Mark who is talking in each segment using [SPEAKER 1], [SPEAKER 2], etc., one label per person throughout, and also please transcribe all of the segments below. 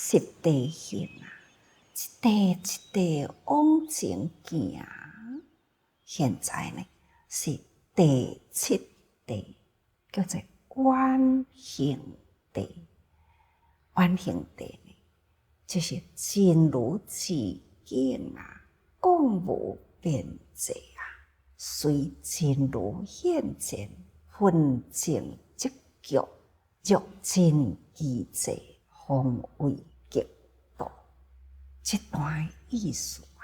[SPEAKER 1] 实地行啊，一地一地往前行。现在呢是第7地，叫做远行地。远行地呢，就是真如自境啊，讲无边际啊，随真如现前，分净即局，若真机智，方为极道。这段意思啊，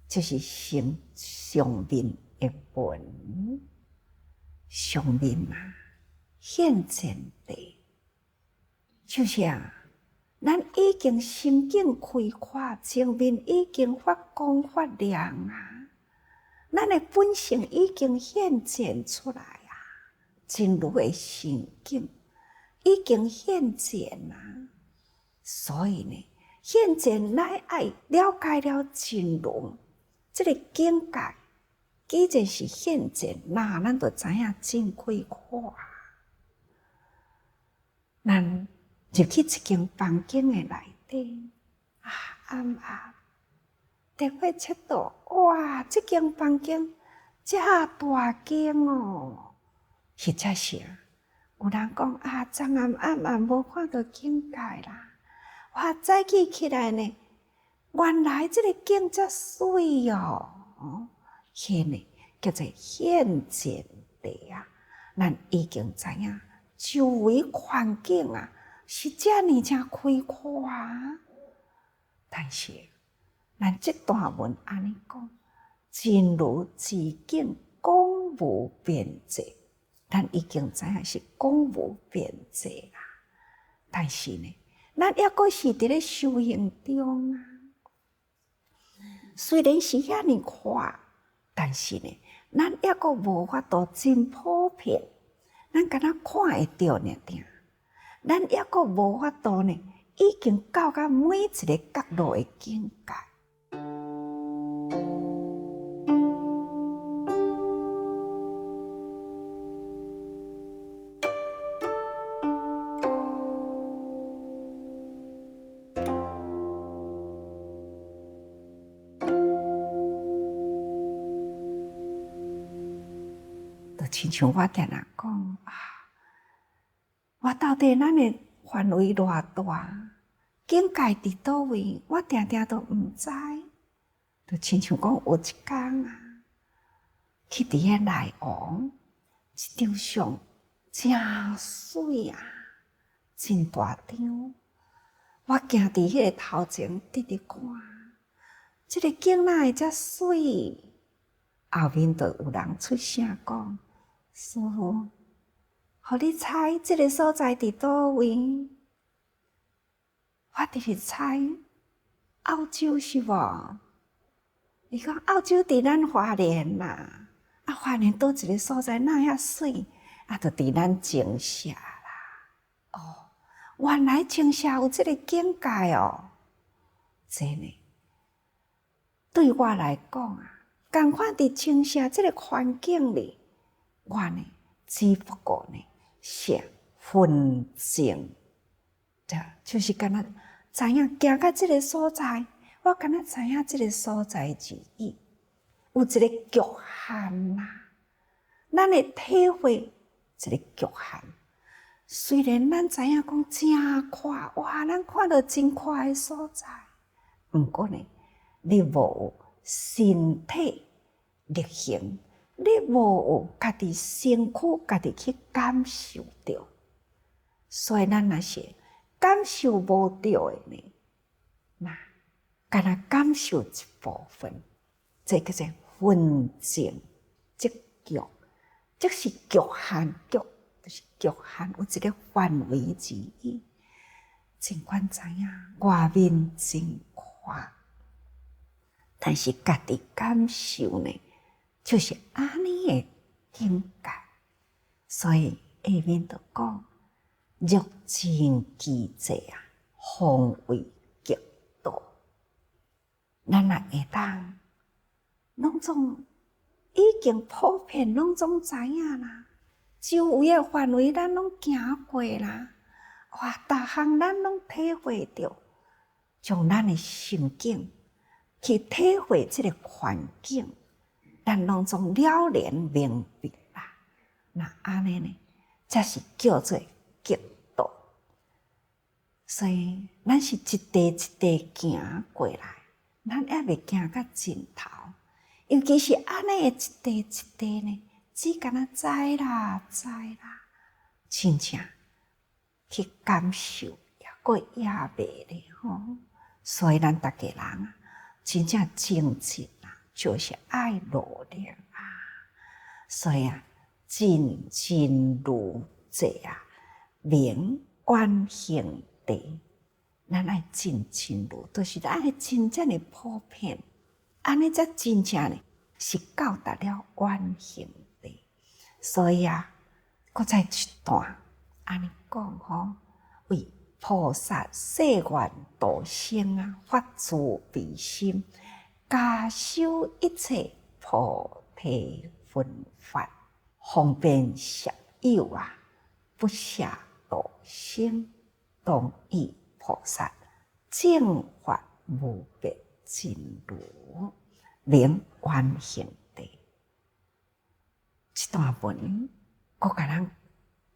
[SPEAKER 1] 就是成上面的文，上面啊，现前地，就是啊，咱已经心境开阔，前面已经发光发亮啊，咱的本性已经显现出来啊，真如的心境已经显现啊，所以呢，现前乃爱了解了真如这个境界，既然是现前，那咱就知影真开阔啊。咱入去一间房间的内底，暗暗，电火切到，哇！这间房间这大间哦，实在是啊。有人讲昨暗暗无看到境界啦，哇！早起来呢，原来这个境这水哦，迄呢叫做现前地啊，咱已经知影。周围环境啊，是这呢真开阔啊。但是，咱这段文安尼讲，真如自境，讲无边际。咱已经知影是讲无边际啦。但是呢，咱抑阁是伫咧修行中啊。虽然是遐尼宽，但是呢，咱抑阁无法度真普遍。咱敢若看会到呢，咱抑阁无法度呢，已经到达每一个角落的境界。就亲像我定定讲我到底咱的范围偌大，境界伫倒位，我定定都毋知。就亲像讲有一天啊，去伫遐内王一张相，真水啊，真大张。我行伫迄个头前直直看，这个景哪会遮水？后面就有人出声讲：“师父，互你猜这个所在伫倒位？”我直直猜，澳洲是无？伊讲澳洲伫咱花莲啦，花莲倒一个所在哪遐水？就伫咱情社啦。原来情社有这个境界哦。真呢，对我来讲同款伫情社这个环境里，我呢只不过呢是分净，就是敢若知影行到这个所在，我敢若知影这个所在之意，有一个局限啦。咱的体会一个局限。虽然咱知影讲真宽，哇，咱看到真宽的所在，毋过呢，你无有身体力行，你无有家己身躯家己去感受到，所以咱若是感受无到的呢，那敢若感受一部分，这叫做分净即局，即是局限局，就是局限有一个范围之意。尽管知影外面真宽，但是家己感受呢，就是安尼的境界。所以下面就讲，若真机智方为极道。咱若会当，拢总已经普遍，拢总知影啦。周围的范围咱拢行过啦。哇，逐项咱拢体会着，从咱的心境去体会这个环境，咱拢总了然明白啦。那安尼呢，才是叫做极道。所以，咱是一地一地行过来，咱还未行到尽头。尤其是安尼的一地一地呢，只敢若知啦，真正去感受，也过也未咧吼。所以咱大家人啊，真正精进啊，就是爱努力啊。所以啊，精进如这啊，明远行地。咱爱精进如，就是咱爱真正的普遍，安尼才真正呢是到达了远行地。所以啊，搁再一段安尼讲吼，为菩萨誓愿度生啊，发慈悲心，加修一切菩提分法，方便摄有啊，不暇度生，当以菩萨正法无别真如，明远行地。这段文，我甲咱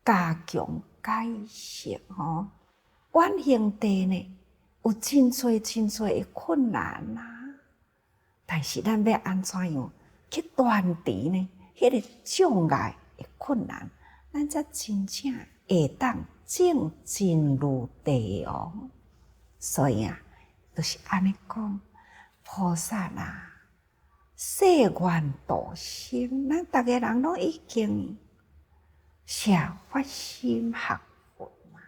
[SPEAKER 1] 加强解释吼。远行地呢，有真多真多的困难啊，但是咱要安怎样去断除呢？迄个障碍的困难，咱才真正会当正进入地哦。所以啊，就是安尼讲，菩萨啊，誓愿度生，咱逐个人拢已经下发心学佛嘛。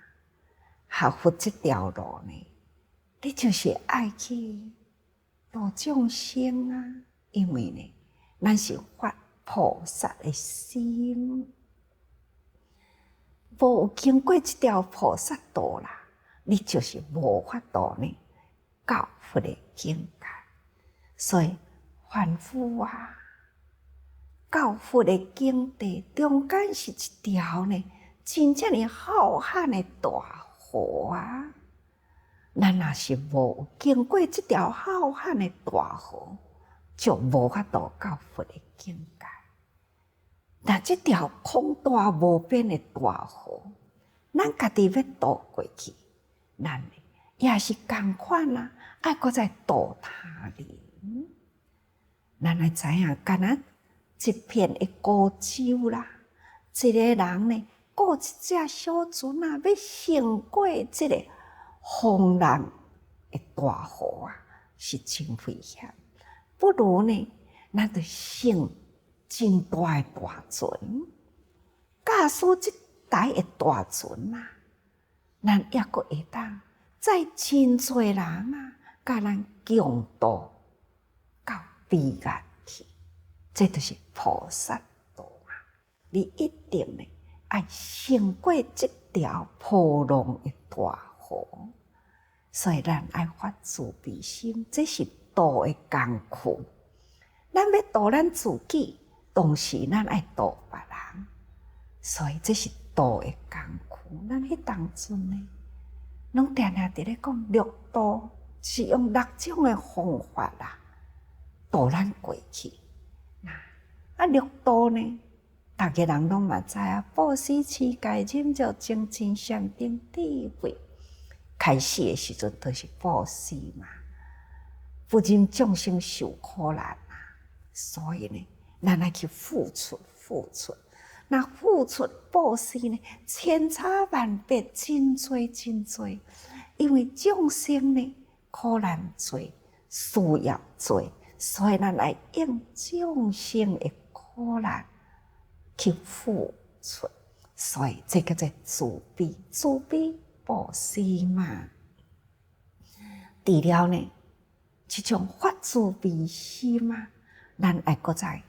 [SPEAKER 1] 学佛这条路呢，你就是爱去度众生啊，因为呢，咱是发菩萨的心，无有经过这条菩萨道啦，你就是无法度呢到佛的境界。所以凡夫啊，到佛的境地中间是一条呢，真正的浩瀚的大河啊！咱若是无经过这条浩瀚的大河，就无法度到佛的境界。那这条空大无边的大河，咱家己要渡过去，咱也是同款啊，爱搁再渡他人。咱来知影，敢若一片的孤舟啦，一个人呢，过一只小船啊，要胜过这个风浪的大河啊，是真危险。不如呢，咱就乘真大的大船，驾驶这台的大船啊，咱也阁会当载真多人啊，甲咱共度到彼岸去。这就是菩萨道啊！你一定呢，爱胜过这条波浪的大河。所以咱爱发慈悲心，这是度的功课。咱要度咱自己，同时咱爱度别人，所以这是度的功课。咱迄当阵呢，拢常常伫咧讲六度，是用6种的方法啦，度咱过去。啊，六度呢，大家人拢嘛知啊，布施、持戒、忍辱、精进、禅定、智慧。开始的时阵都是布施嘛，不忍众生受苦难啊，所以呢，咱爱去付出。那付出布施呢，千差万别，真多，因为众生呢苦难多，需要多，所以咱来用众生的苦难去付出，所以这个叫慈悲布施嘛。除了呢，这种发慈悲心嘛，咱爱搁再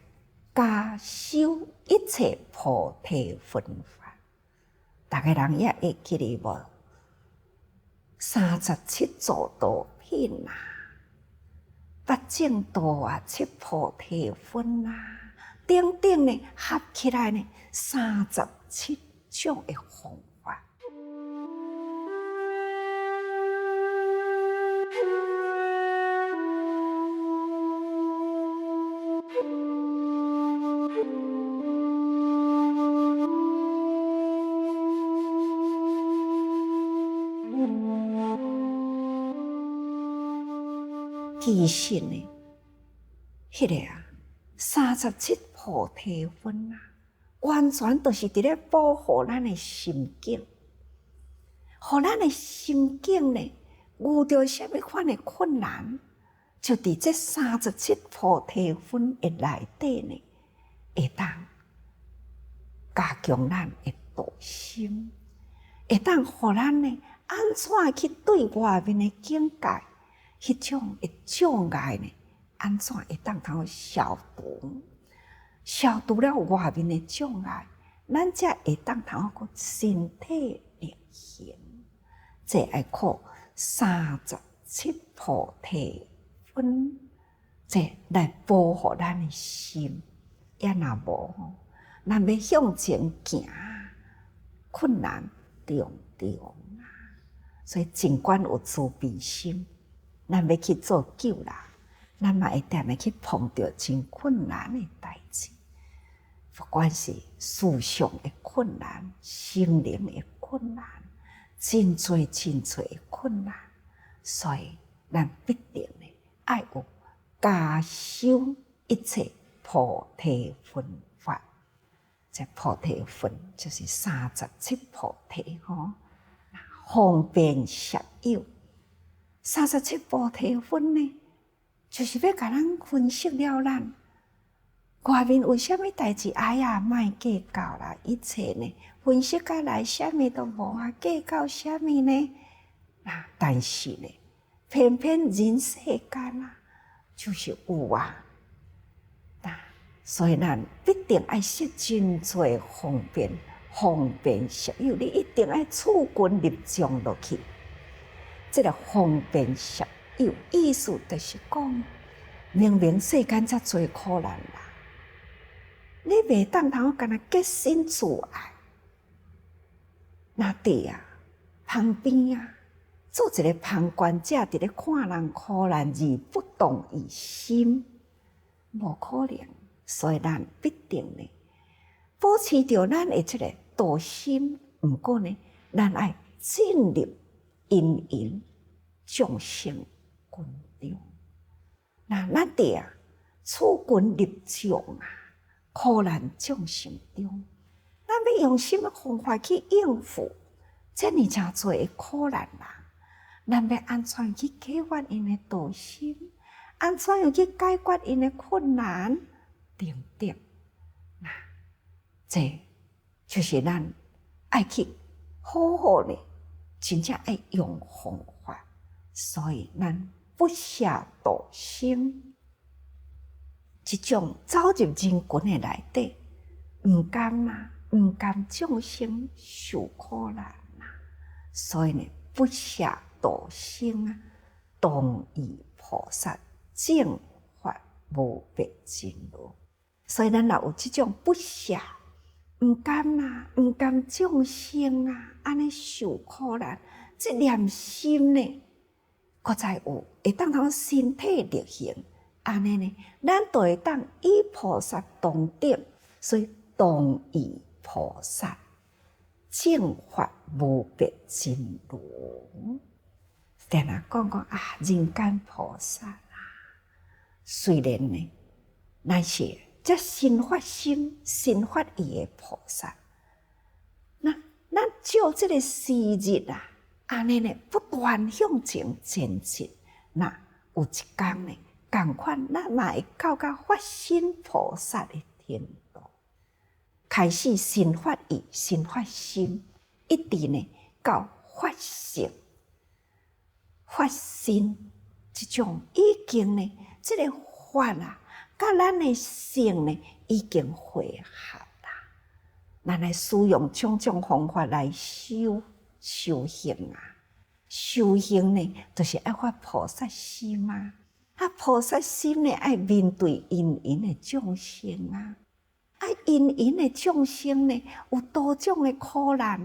[SPEAKER 1] 加修一切菩提分法。大家人也会记得无？37助道品啊，8正道啊，7菩提分啊，等等呢，合起来呢，37种的方法。其实呢，迄个37菩提分完全都是伫咧保护咱的心境，互咱的心境呢，遇到什么款的困难，就伫这37菩提分的内底呢，会当加强咱的道心，会当互咱呢，安怎去对外面的境界，迄种的障碍呢，安怎会当通消除？消除了外面的障碍，咱才会当通个身体力行。这爱靠37菩提分，这来保护咱的心。也若无咱要向前行，困难重重所以尽管有慈悲心，咱要去做救人，咱嘛会定会去碰到真困难的代志。不管是思想的困难、心灵的困难，真多的困难，所以咱必定呢爱有加修一切菩提分法。这菩提分就是37菩提方便摄有。37菩提分呢，就是要甲咱分析了咱外面有啥物代志，哎呀，莫计较啦！一切呢，分析起来，啥物都无计较啥物呢？但是呢，偏偏人世间就是有所以咱必定爱识真多方便摄有，你一定爱处根立种落去。这个方便摄有意思就是讲，明明世间遮多苦难啦。你袂当通干那洁身自爱，那伫旁边做一个旁观者，伫咧看人苦难而不动于心，无可能。所以咱必定呢，保持着咱的这个道心。不过呢，咱爱进入因缘众生群中，咱伫处根立种苦难众生中，咱要用什么方法去应付这尔诚多的苦难咱要安怎去启发因的道心？安怎样去解决因的困难？等等，这就是咱爱去好好的，真正爱用方法。所以咱不下道心。这种走入人群的内底，唔甘众生受苦难所以呢，不下道心当以菩萨正法无别真如。所以咱若有这种不下，唔甘众生安尼受苦难，这念心呢，搁再有会当通身体力行。安尼呢，咱就会当以菩萨同等，所以当以菩萨正法无别真如。定讲人间菩萨虽然呢，咱是这新发心、新发意的菩萨，咱照这个时日安尼呢，不断向前前进，有一天呢。同款，咱嘛会到发心菩萨的程度，开始新发意、新发心，一直呢到发性、发心，这种已经呢，这个法甲咱的性呢已经汇合啦。咱来使用种种方法来修行修行呢，就是要发菩萨心菩萨心呢，爱面对因缘的众生因缘的众生呢，有多种的苦难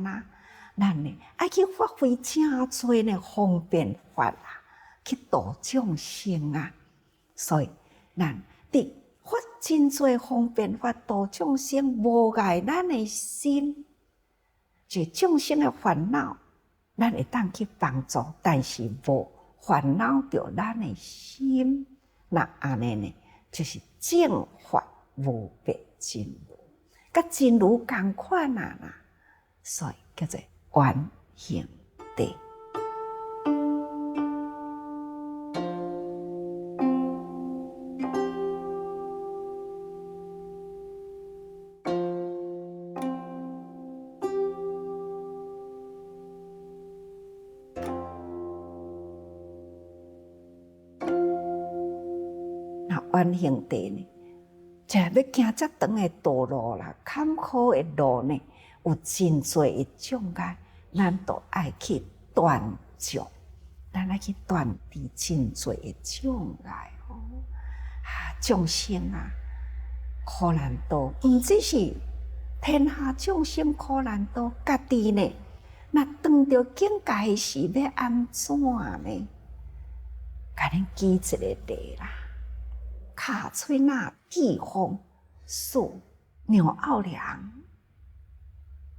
[SPEAKER 1] 咱呢爱去发挥真多的方便法去度众生所以咱伫发真多方便法度众生，无碍咱的心，就众生的烦恼，咱会当去帮助，但是无烦恼着咱的心，那安尼呢，就是正法无别真如，甲真如同款啊啦，所以叫做圆形地。圆形地呢，就要行遮长的道路啦，坎坷的路呢，有真多的障碍，咱都爱去断除，咱爱去断除真多的障碍哦。众生啊，苦难多，毋只是天下众生苦难多，家己呢，若当着境界时要安怎呢？甲恁举一个例啦。卡翠那地方树鸟奥良，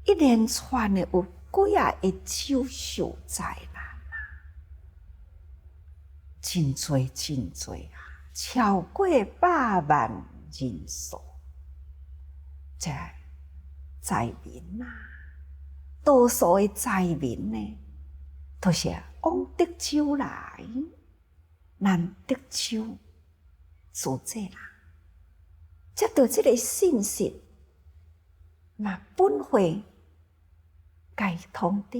[SPEAKER 1] 一连串的有几啊个手受灾难啊，真多真多啊，超过100万人数。这灾民啊，多数的灾民呢，都是往德州来，南德州。做这啦，接到这个信息，嘛本会该通知，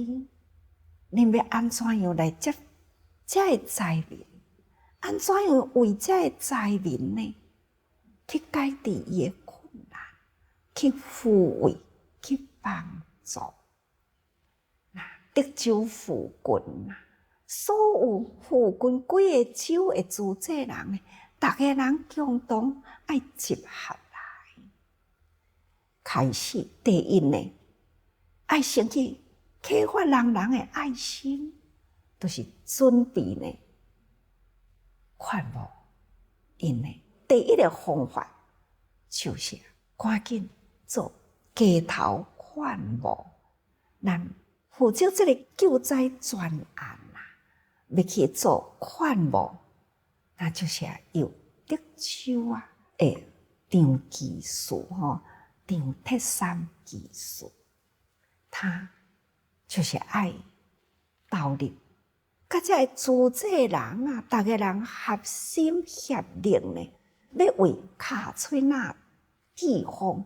[SPEAKER 1] 恁要安怎样来接这个灾民？安怎样为这个灾民呢，去解决伊的困难，去抚慰，去帮助？德州附近啊，所有附近几个州的住这人呢？大家人共同爱集合来，开始第一呢，爱先去启发人的爱心，就是准备呢，款无因呢，第一个方法就是赶紧做街头款无，咱负责这个救灾专案啦，要去做款无。那就是由德州啊的张技术张铁山技术，他就是爱投入，甲这组织人啊，大家人合心协力呢，要为卡翠那地方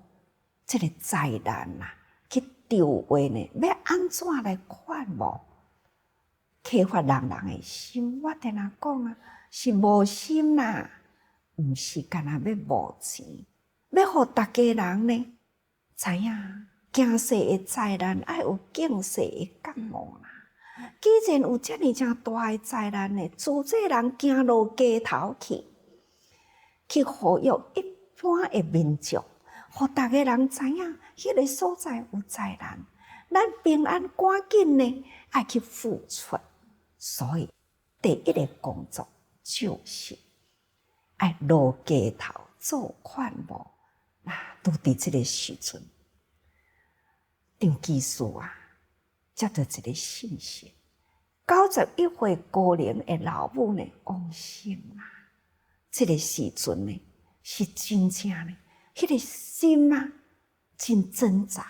[SPEAKER 1] 这个灾难啊，去筹划呢，要安怎来款无？启发人的心，我跟他讲啊。是无心啦，毋是干那要无钱，要互大家人呢知影，惊世的灾难爱有敬世的觉悟啦。既然有遮尔正大的灾难呢，组织人行落街头去呼吁一般的民众，互大家人知影，迄个所在有灾难，咱平安赶紧呢爱去付出。所以第一个工作。就是爱落街头做款无，拄伫这个时阵，张技术啊，接到一个信息，91岁高龄的老母呢，往生啊。这个时阵呢，是真正呢，迄个心啊，真挣扎。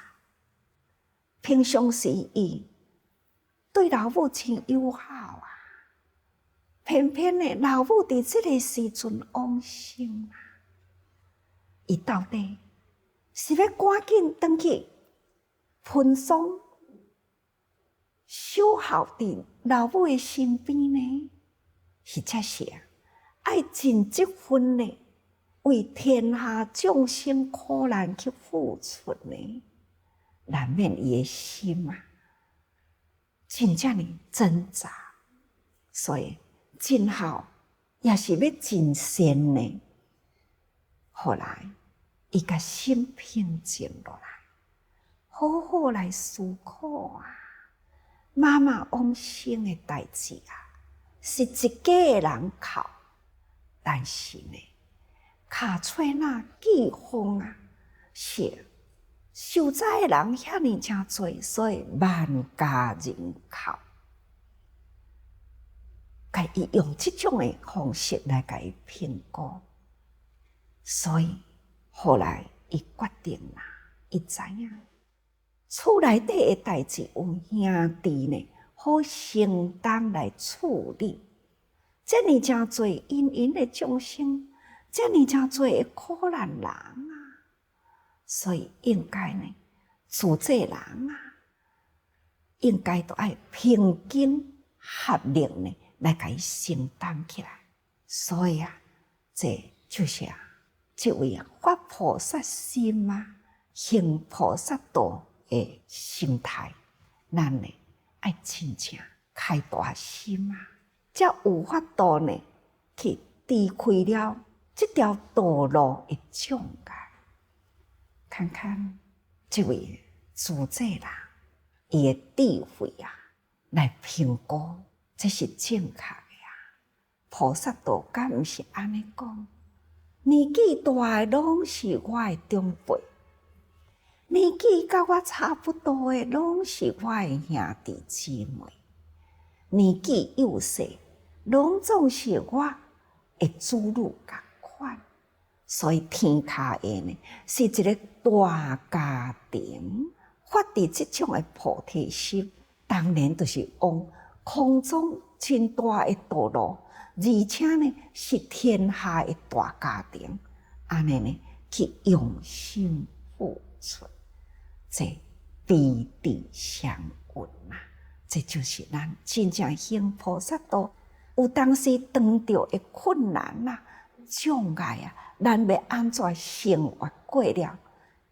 [SPEAKER 1] 平常时伊对老母真友好啊。偏偏呢，老母伫这个时阵往生啊，伊到底是要赶紧回去喷丧守候伫老母的身边呢，是则是爱尽这份呢，为天下众生苦难去付出呢？难免伊的心啊，真正呢挣扎，所以。真好，也是要真善呢。后来，伊甲心平静落来，好好来思考啊。妈妈往生的代志啊，是一家的人哭，但是呢，卡翠那地方啊，是受灾的人遐尼真多，所以万家人哭。甲伊用这种的方式来甲伊评估，所以后来伊决定啦，伊知影厝内底的代志有兄弟呢，好承担来处理。遮尔诚多因缘的众生，遮尔诚多的苦难人啊，所以应该呢，自这人啊，应该都爱平均合力呢，来甲伊承担起来。所以啊，这就是这位发菩萨心啊，行菩萨道的心态，咱呢爱真正开大心啊，才有法度呢去离开了这条道路的障碍。看看这位主者人，伊的智慧啊，来评估这是正确的啊。菩萨道敢毋是安尼讲？年纪大的拢是我的长辈，年纪甲我差不多的拢是我的兄弟姊妹，年纪幼细拢总是我的子女同款。所以天下的呢，是一个大家庭，发伫这种的菩提心，当然就是往空中真大的道路，而且呢是天下的大家庭，安尼呢去用心付出，这彼此相允啊，这就是咱真正行菩萨道，有当时遇到的困难啊、障碍啊。咱要安怎生活过了？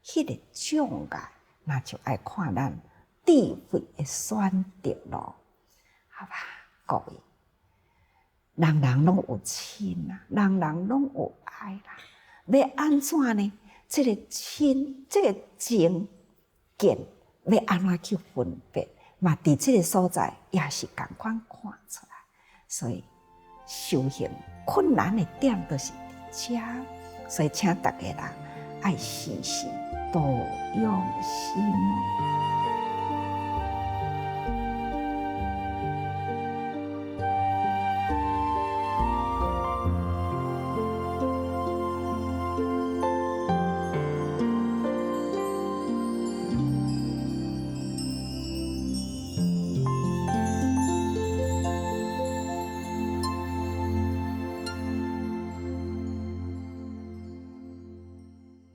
[SPEAKER 1] 迄个障碍，那就爱看咱智慧的选择咯，好吧，各位，人人拢有亲啊，人人拢有爱啦。要安怎呢？这个亲，这个情见，要安怎去分别？嘛，伫这个所在也是同款看出来。所以修行困难的点就是伫遮。所以，请大家人爱时时多用心。